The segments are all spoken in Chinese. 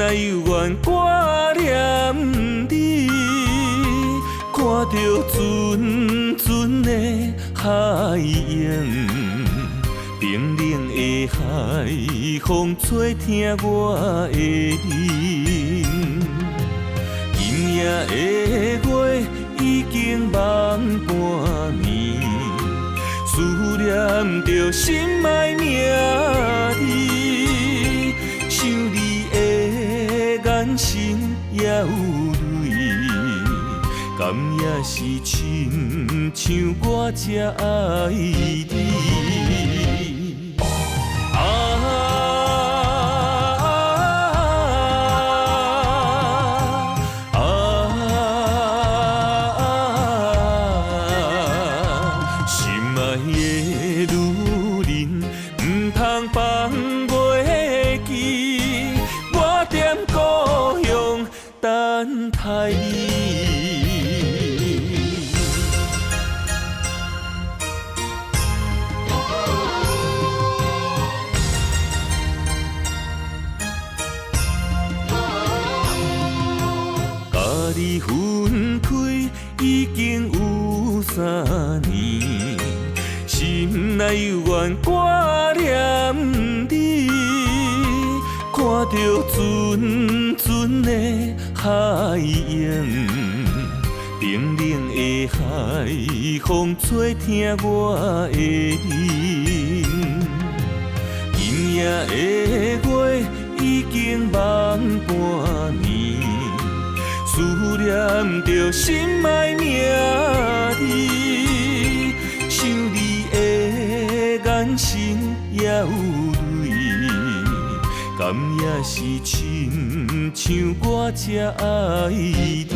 内犹原挂念你，看着阵阵的海涌，冰冷的海风吹疼我的忍。今夜的月已经望半暝，思念着心爱名字，想你的眼神也有泪，敢也是亲像我这爱你。等待你，甲你分开已经有3年，心内犹原挂念你，看着阵阵的海涌，冰冷的海风吹疼我的忍。今夜的月已经望半暝，思念着心爱名字，想你的眼神也有泪，敢也是亲像我这爱你。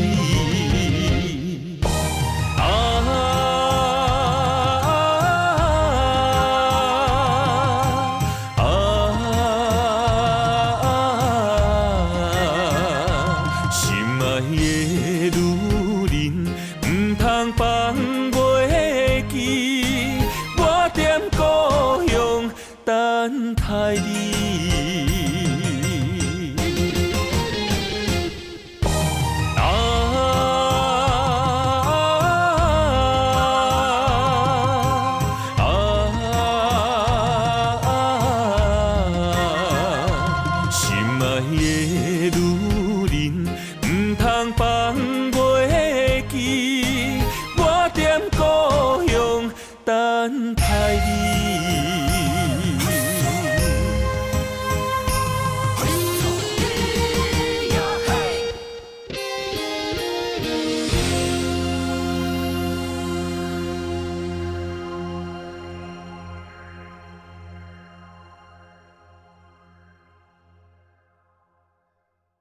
心爱的女人，唔通放袂记，我踮故乡等待你。